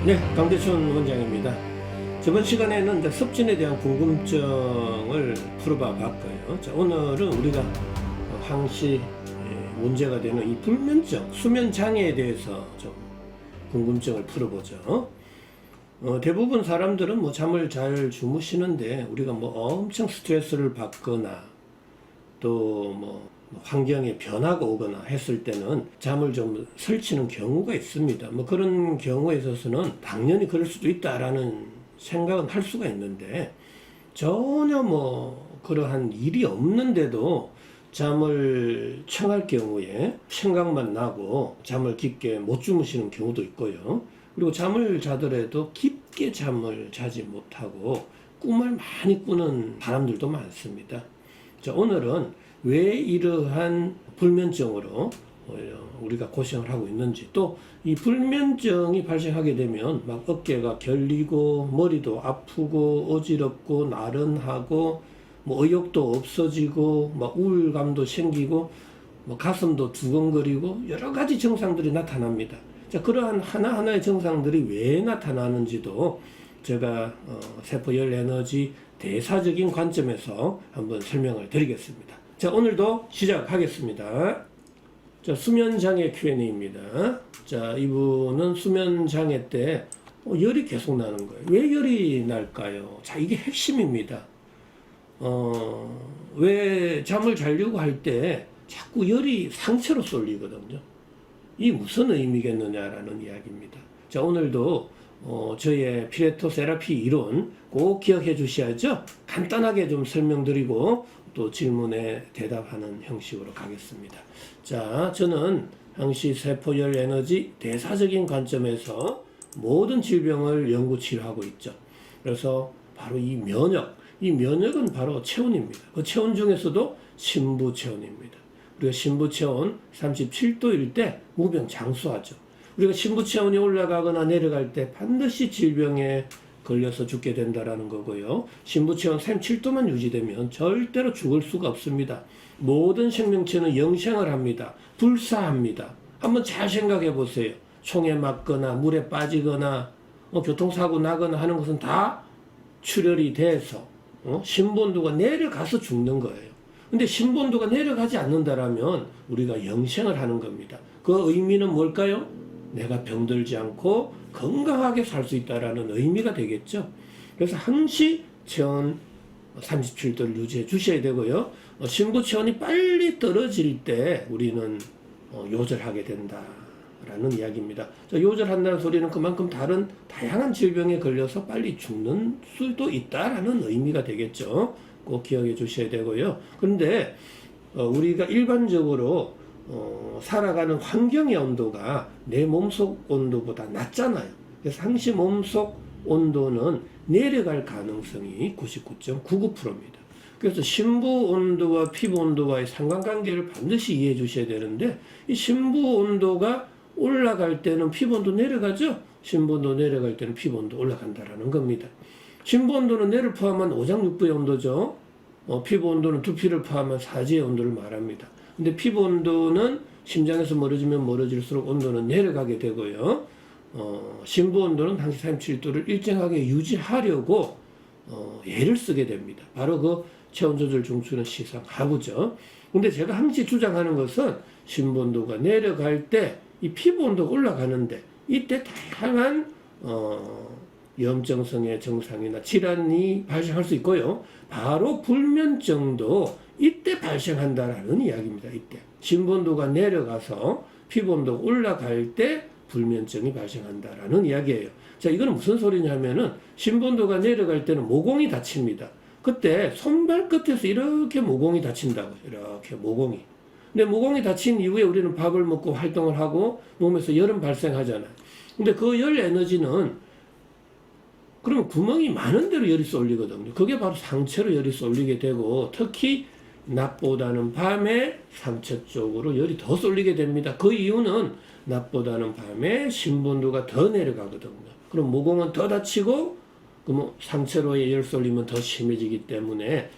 네, 강대춘 원장입니다. 저번 시간에는 이제 섭진에 대한 궁금증을 풀어봐 봤고요. 자, 오늘은 우리가 항시 문제가 되는 이 불면증, 수면 장애에 대해서 좀 궁금증을 풀어보죠. 대부분 사람들은 뭐 잠을 잘 주무시는데 우리가 뭐 엄청 스트레스를 받거나 또 뭐 환경에 변화가 오거나 했을 때는 잠을 좀 설치는 경우가 있습니다. 뭐 그런 경우에 있어서는 당연히 그럴 수도 있다라는 생각은 할 수가 있는데, 전혀 뭐 그러한 일이 없는데도 잠을 청할 경우에 생각만 나고 잠을 깊게 못 주무시는 경우도 있고요. 그리고 잠을 자더라도 깊게 잠을 자지 못하고 꿈을 많이 꾸는 사람들도 많습니다. 자, 오늘은 왜 이러한 불면증으로 우리가 고생을 하고 있는지, 또 이 불면증이 발생하게 되면 막 어깨가 결리고 머리도 아프고 어지럽고 나른하고 뭐 의욕도 없어지고 막 우울감도 생기고 뭐 가슴도 두근거리고 여러 가지 증상들이 나타납니다. 자, 그러한 하나하나의 증상들이 왜 나타나는지도 제가 세포열 에너지 대사적인 관점에서 한번 설명을 드리겠습니다. 자, 오늘도 시작하겠습니다. 자, 수면장애 Q&A입니다. 자, 이분은 수면장애 때 열이 계속 나는 거예요. 왜 열이 날까요? 자, 이게 핵심입니다. 왜 잠을 자려고 할 때 자꾸 열이 상체로 쏠리거든요. 이 무슨 의미겠느냐라는 이야기입니다. 자, 오늘도 저의 피레토 세라피 이론 꼭 기억해 주셔야죠. 간단하게 좀 설명드리고 또 질문에 대답하는 형식으로 가겠습니다. 자, 저는 항시 세포열 에너지 대사적인 관점에서 모든 질병을 연구 치료하고 있죠. 그래서 바로 이 면역은 바로 체온입니다. 그 체온 중에서도 심부 체온입니다. 우리가 심부 체온 37도일 때 무병장수하죠. 우리가 심부 체온이 올라가거나 내려갈 때 반드시 질병에 걸려서 죽게 된다라는 거고요. 심부 체온 37도만 유지되면 절대로 죽을 수가 없습니다. 모든 생명체는 영생을 합니다. 불사합니다. 한번 잘 생각해 보세요. 총에 맞거나 물에 빠지거나 교통사고 나거나 하는 것은 다 출혈이 돼서 심본도가 내려가서 죽는 거예요. 근데 심본도가 내려가지 않는다라면 우리가 영생을 하는 겁니다. 그 의미는 뭘까요? 내가 병들지 않고 건강하게 살 수 있다라는 의미가 되겠죠. 그래서 항시 체온 37도를 유지해 주셔야 되고요. 심부 체온이 빨리 떨어질 때 우리는 요절하게 된다라는 이야기입니다. 요절한다는 소리는 그만큼 다른 다양한 질병에 걸려서 빨리 죽는 수도 있다라는 의미가 되겠죠. 꼭 기억해 주셔야 되고요. 그런데 우리가 일반적으로 살아가는 환경의 온도가 내 몸속 온도보다 낮잖아요. 그래서 항시 몸속 온도는 내려갈 가능성이 99.99%입니다. 그래서 심부 온도와 피부 온도와의 상관관계를 반드시 이해해 주셔야 되는데, 이 심부 온도가 올라갈 때는 피부 온도 내려가죠. 심부 온도 내려갈 때는 피부 온도 올라간다라는 겁니다. 심부 온도는 뇌를 포함한 오장육부의 온도죠. 피부 온도는 두피를 포함한 사지의 온도를 말합니다. 근데 피부 온도는 심장에서 멀어지면 멀어질수록 온도는 내려가게 되고요. 심부 온도는 항시 37도를 일정하게 유지하려고 애를 쓰게 됩니다. 바로 그 체온 조절 중추는 시상하고죠. 근데 제가 항시 주장하는 것은 심부 온도가 내려갈 때 이 피부 온도가 올라가는데, 이때 다양한 염증성의 증상이나 질환이 발생할 수 있고요. 바로 불면증도 이때 발생한다라는 이야기입니다. 이때 심부 온도가 내려가서 피부 온도가 올라갈 때 불면증이 발생한다라는 이야기예요. 자, 이거는 무슨 소리냐면은 심부 온도가 내려갈 때는 모공이 다칩니다. 그때 손발 끝에서 이렇게 모공이 다친다고. 이렇게 모공이. 근데 모공이 다친 이후에 우리는 밥을 먹고 활동을 하고 몸에서 열은 발생하잖아요. 근데 그 열 에너지는 그러면 구멍이 많은 데로 열이 쏠리거든요. 그게 바로 상체로 열이 쏠리게 되고, 특히 낮보다는 밤에 상체 쪽으로 열이 더 쏠리게 됩니다. 그 이유는 낮보다는 밤에 심부 온도가 더 내려가거든요. 그럼 모공은 더 다치고, 그럼 상체로의 열 쏠리면 더 심해지기 때문에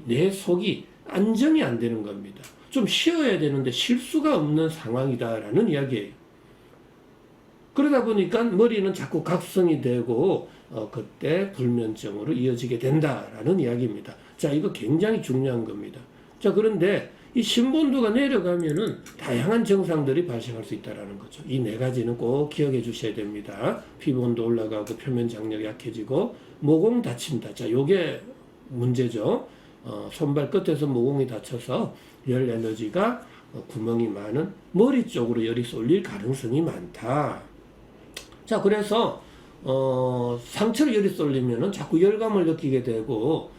뇌 속이 안정이 안 되는 겁니다. 좀 쉬어야 되는데 쉴 수가 없는 상황이다라는 이야기예요. 그러다 보니까 머리는 자꾸 각성이 되고 그때 불면증으로 이어지게 된다라는 이야기입니다. 자, 이거 굉장히 중요한 겁니다. 자, 그런데 이 신본도가 내려가면은 다양한 증상들이 발생할 수 있다라는 거죠. 이 네 가지는 꼭 기억해 주셔야 됩니다. 피부온도 올라가고 표면 장력이 약해지고 모공 다친다. 자, 요게 문제죠. 손발 끝에서 모공이 다쳐서 열 에너지가 구멍이 많은 머리 쪽으로 열이 쏠릴 가능성이 많다. 자, 그래서 상처로 열이 쏠리면은 자꾸 열감을 느끼게 되고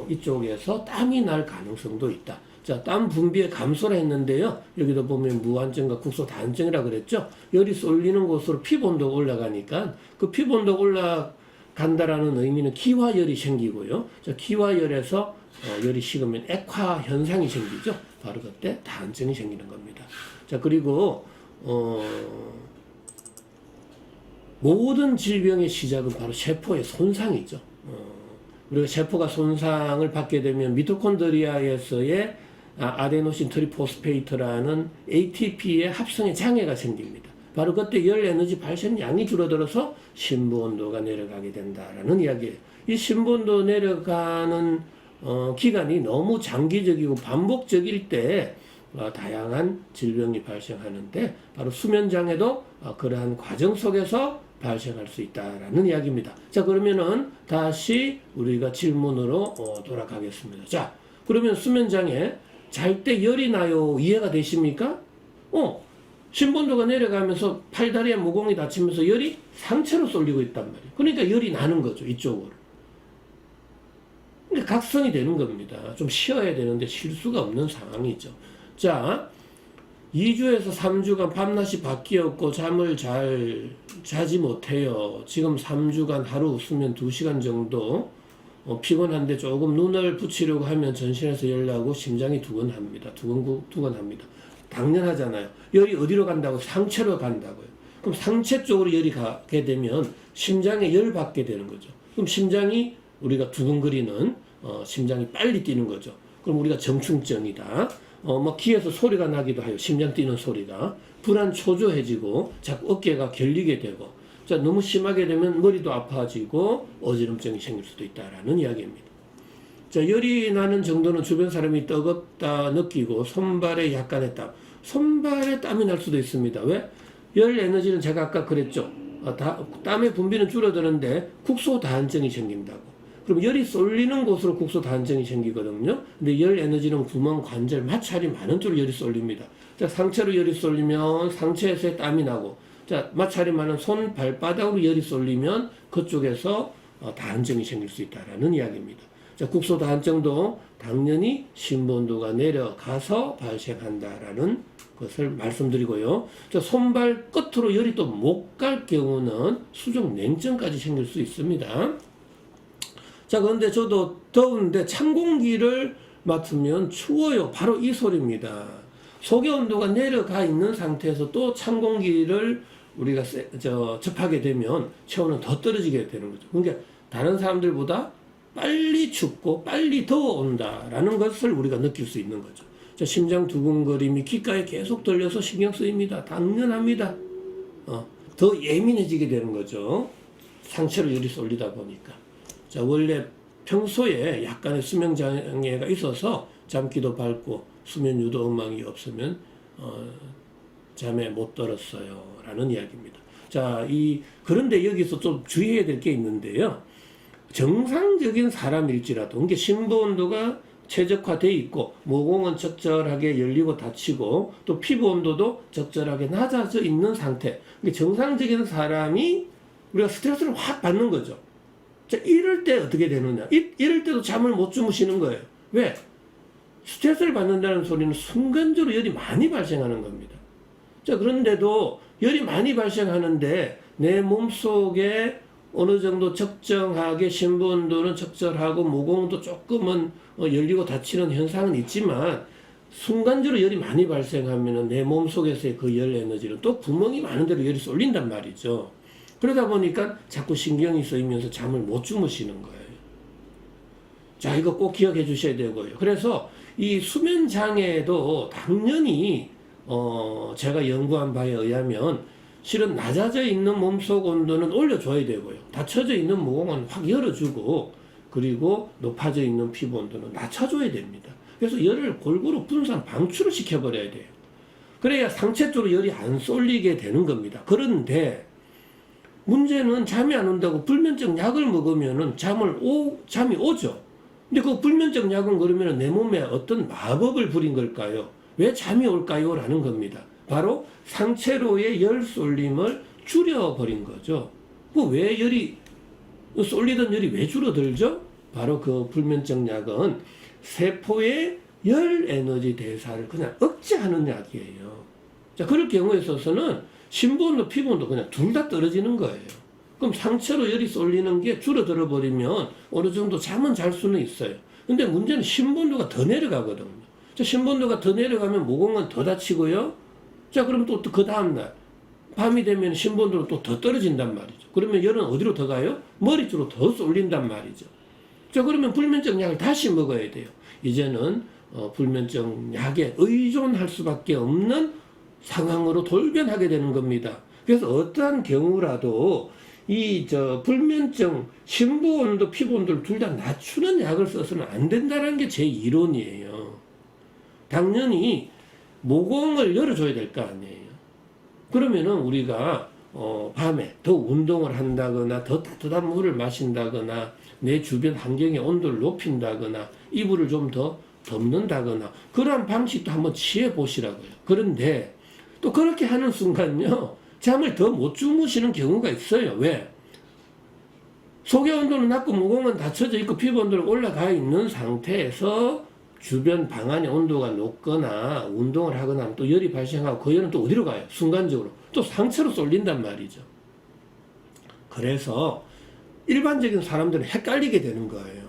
이쪽에서 땀이 날 가능성도 있다. 자, 땀 분비의 감소라 했는데요. 여기도 보면 무한증과 국소다한증이라 그랬죠. 열이 쏠리는 곳으로 피부온도가 올라가니까 그 피부온도가 올라간다라는 의미는 기화열이 생기고요. 자, 기화열에서 열이 식으면 액화 현상이 생기죠. 바로 그때 다한증이 생기는 겁니다. 자, 그리고 모든 질병의 시작은 바로 세포의 손상이죠. 우리가 세포가 손상을 받게 되면 미토콘드리아에서의 아데노신 트리포스페이트라는 ATP의 합성에 장애가 생깁니다. 바로 그때 열 에너지 발생량이 줄어들어서 심부온도가 내려가게 된다라는 이야기예요. 이 심부온도 내려가는 기간이 너무 장기적이고 반복적일 때 다양한 질병이 발생하는데 바로 수면장애도 그러한 과정 속에서 발생할 수 있다라는 이야기입니다. 자, 그러면은 다시 우리가 질문으로 돌아가겠습니다. 자, 그러면 수면장애 잘 때 열이 나요. 이해가 되십니까? 심본도가 내려가면서 팔다리에 모공이 다치면서 열이 상체로 쏠리고 있단 말이에요. 그러니까 열이 나는 거죠. 이쪽으로. 그러니까 각성이 되는 겁니다. 좀 쉬어야 되는데 쉴 수가 없는 상황이죠. 자, 2주에서 3주간 밤낮이 바뀌었고 잠을 잘 자지 못해요. 지금 3주간 하루 수면 2시간 정도 피곤한데 조금 눈을 붙이려고 하면 전신에서 열 나고 심장이 두근합니다. 두근합니다. 당연하잖아요. 열이 어디로 간다고? 상체로 간다고요. 그럼 상체 쪽으로 열이 가게 되면 심장에 열 받게 되는 거죠. 그럼 심장이 우리가 두근거리는 심장이 빨리 뛰는 거죠. 그럼 우리가 정충증이다. 귀에서 소리가 나기도 하요. 심장 뛰는 소리가. 불안 초조해지고 자꾸 어깨가 결리게 되고 자, 너무 심하게 되면 머리도 아파지고 어지럼증이 생길 수도 있다라는 이야기입니다. 자, 열이 나는 정도는 주변 사람이 뜨겁다 느끼고 손발에 약간의 땀. 손발에 땀이 날 수도 있습니다. 왜? 열 에너지는 제가 아까 그랬죠. 땀의 분비는 줄어드는데 국소다한증이 생긴다고. 그럼 열이 쏠리는 곳으로 국소다한증이 생기거든요. 근데 열 에너지는 구멍, 관절, 마찰이 많은 쪽으로 열이 쏠립니다. 자, 상체로 열이 쏠리면 상체에서 땀이 나고 자, 마찰이 많은 손, 발바닥으로 열이 쏠리면 그쪽에서 다한증이 생길 수 있다라는 이야기입니다. 자, 국소다한증도 당연히 심부온도가 내려가서 발생한다라는 것을 말씀드리고요. 자, 손발 끝으로 열이 또 못 갈 경우는 수족 냉증까지 생길 수 있습니다. 자, 그런데 저도 더운데 찬 공기를 맡으면 추워요. 바로 이 소리입니다. 속의 온도가 내려가 있는 상태에서 또 찬 공기를 우리가 접하게 되면 체온은 더 떨어지게 되는 거죠. 그러니까 다른 사람들보다 빨리 춥고 빨리 더워온다라는 것을 우리가 느낄 수 있는 거죠. 자, 심장 두근거림이 귓가에 계속 들려서 신경 쓰입니다. 당연합니다. 더 예민해지게 되는 거죠. 상체로 열이 쏠리다 보니까. 자, 원래 평소에 약간의 수면 장애가 있어서 잠기도 밝고 수면 유도 음악이 없으면 잠에 못 들었어요 라는 이야기입니다. 자, 그런데 여기서 좀 주의해야 될 게 있는데요. 정상적인 사람일지라도 이게 심부온도가 최적화되어 있고 모공은 적절하게 열리고 닫히고 또 피부 온도도 적절하게 낮아져 있는 상태. 정상적인 사람이 우리가 스트레스를 확 받는 거죠. 자, 이럴 때 어떻게 되느냐? 이럴 때도 잠을 못 주무시는 거예요. 왜? 스트레스를 받는다는 소리는 순간적으로 열이 많이 발생하는 겁니다. 자, 그런데도 열이 많이 발생하는데 내 몸속에 어느 정도 적정하게 심부온도는 적절하고 모공도 조금은 열리고 닫히는 현상은 있지만 순간적으로 열이 많이 발생하면 내 몸속에서의 그 열 에너지는 또 구멍이 많은 데로 열이 쏠린단 말이죠. 그러다 보니까 자꾸 신경이 쓰이면서 잠을 못 주무시는 거예요. 자, 이거 꼭 기억해 주셔야 되고요. 그래서 이 수면 장애도 당연히 제가 연구한 바에 의하면 실은 낮아져 있는 몸속 온도는 올려줘야 되고요. 닫혀져 있는 모공은 확 열어주고, 그리고 높아져 있는 피부 온도는 낮춰줘야 됩니다. 그래서 열을 골고루 분산 방출을 시켜버려야 돼요. 그래야 상체 쪽으로 열이 안 쏠리게 되는 겁니다. 그런데 문제는 잠이 안 온다고 불면증 약을 먹으면은 잠이 오죠. 근데 그 불면증 약은 그러면 내 몸에 어떤 마법을 부린 걸까요? 왜 잠이 올까요? 라는 겁니다. 바로 상체로의 열 쏠림을 줄여버린 거죠. 왜 쏠리던 열이 왜 줄어들죠? 바로 그 불면증 약은 세포의 열 에너지 대사를 그냥 억제하는 약이에요. 자, 그럴 경우에 있어서는 심부온도 피부온도 그냥 둘 다 떨어지는 거예요. 그럼 상체로 열이 쏠리는 게 줄어들어 버리면 어느 정도 잠은 잘 수는 있어요. 근데 문제는 심부온도가 더 내려가거든요. 자, 심부온도가 더 내려가면 모공은 더 다치고요. 자, 그럼 또 그 다음날 밤이 되면 심부온도는 또 더 떨어진단 말이죠. 그러면 열은 어디로 더 가요? 머리 쪽으로 더 쏠린단 말이죠. 자, 그러면 불면증 약을 다시 먹어야 돼요. 이제는 불면증 약에 의존할 수밖에 없는 상황으로 돌변하게 되는 겁니다. 그래서 어떠한 경우라도 불면증, 심부온도, 피부온도를 둘 다 낮추는 약을 써서는 안 된다는 게 제 이론이에요. 당연히 모공을 열어줘야 될 거 아니에요. 그러면은 우리가 밤에 더 운동을 한다거나 더 따뜻한 물을 마신다거나 내 주변 환경의 온도를 높인다거나 이불을 좀 더 덮는다거나 그러한 방식도 한번 취해 보시라고요. 그런데 또 그렇게 하는 순간요, 잠을 더 못 주무시는 경우가 있어요. 왜? 속의 온도는 낮고 모공은 닫혀져 있고 피부 온도는 올라가 있는 상태에서 주변 방 안의 온도가 높거나 운동을 하거나 하면 또 열이 발생하고 그 열은 또 어디로 가요? 순간적으로 또 상체로 쏠린단 말이죠. 그래서 일반적인 사람들은 헷갈리게 되는 거예요.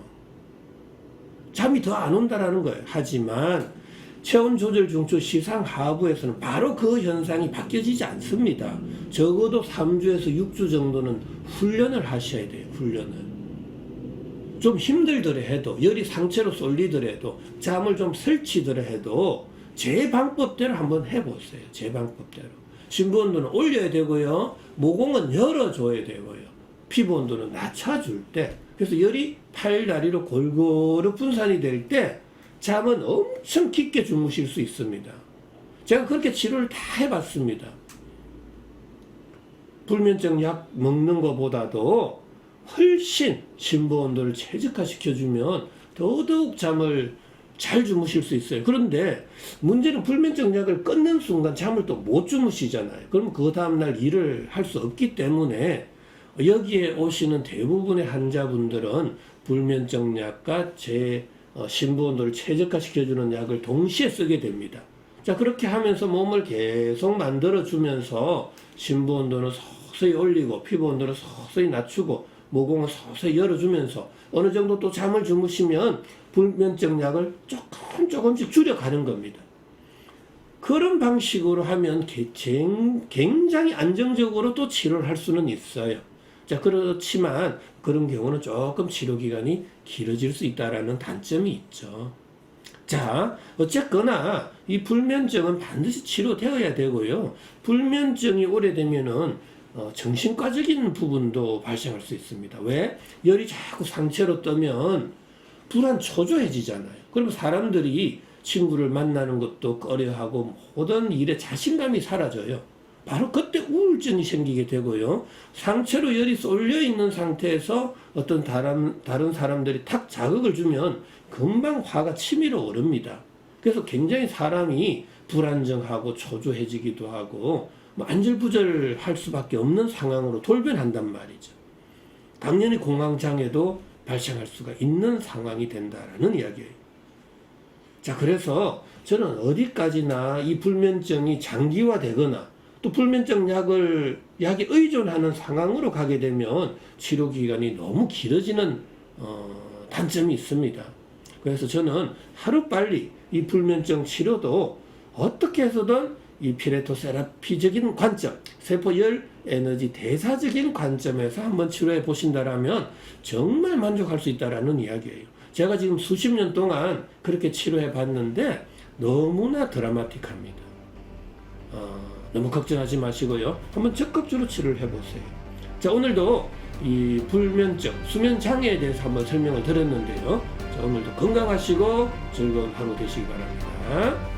잠이 더 안 온다라는 거예요. 하지만 체온 조절 중추 시상 하부에서는 바로 그 현상이 바뀌어지지 않습니다. 적어도 3주에서 6주 정도는 훈련을 하셔야 돼요. 훈련을. 좀 힘들더라 해도, 열이 상체로 쏠리더라도, 잠을 좀 설치더라 해도 제 방법대로 한번 해보세요. 제 방법대로. 심부 온도는 올려야 되고요. 모공은 열어줘야 되고요. 피부 온도는 낮춰줄 때, 그래서 열이 팔다리로 골고루 분산이 될 때 잠은 엄청 깊게 주무실 수 있습니다. 제가 그렇게 치료를 다 해봤습니다. 불면증 약 먹는 것보다도 훨씬 심부 온도를 최적화시켜주면 더더욱 잠을 잘 주무실 수 있어요. 그런데 문제는 불면증 약을 끊는 순간 잠을 또 못 주무시잖아요. 그럼 그 다음날 일을 할 수 없기 때문에 여기에 오시는 대부분의 환자분들은 불면증 약과 심부 온도를 최적화시켜주는 약을 동시에 쓰게 됩니다. 자, 그렇게 하면서 몸을 계속 만들어주면서 심부 온도는 서서히 올리고 피부 온도는 서서히 낮추고 모공을 서서히 열어주면서 어느 정도 또 잠을 주무시면 불면증 약을 조금씩 줄여가는 겁니다. 그런 방식으로 하면 굉장히 안정적으로 또 치료를 할 수는 있어요. 자, 그렇지만 그런 경우는 조금 치료 기간이 길어질 수 있다라는 단점이 있죠. 자, 어쨌거나 이 불면증은 반드시 치료되어야 되고요. 불면증이 오래되면은 정신과적인 부분도 발생할 수 있습니다. 왜? 열이 자꾸 상체로 떠면 불안 초조해지잖아요. 그러면 사람들이 친구를 만나는 것도 꺼려하고 모든 일에 자신감이 사라져요. 바로 그때 우울증이 생기게 되고요. 상체로 열이 쏠려 있는 상태에서 어떤 다른 사람들이 탁 자극을 주면 금방 화가 치밀어 오릅니다. 그래서 굉장히 사람이 불안정하고 초조해지기도 하고 안절부절할 수밖에 없는 상황으로 돌변한단 말이죠. 당연히 공황장애도 발생할 수가 있는 상황이 된다라는 이야기예요. 자, 그래서 저는 어디까지나 이 불면증이 장기화되거나 또 불면증 약에 의존하는 상황으로 가게 되면 치료 기간이 너무 길어지는 단점이 있습니다. 그래서 저는 하루빨리 이 불면증 치료도 어떻게 해서든 이 피레토 세라피적인 관점, 세포 열 에너지 대사적인 관점에서 한번 치료해 보신다라면 정말 만족할 수 있다라는 이야기예요. 제가 지금 수십 년 동안 그렇게 치료해 봤는데 너무나 드라마틱합니다. 너무 걱정하지 마시고요. 한번 적극적으로 치료를 해보세요. 자, 오늘도 이 불면증, 수면 장애에 대해서 한번 설명을 드렸는데요. 자, 오늘도 건강하시고 즐거운 하루 되시기 바랍니다.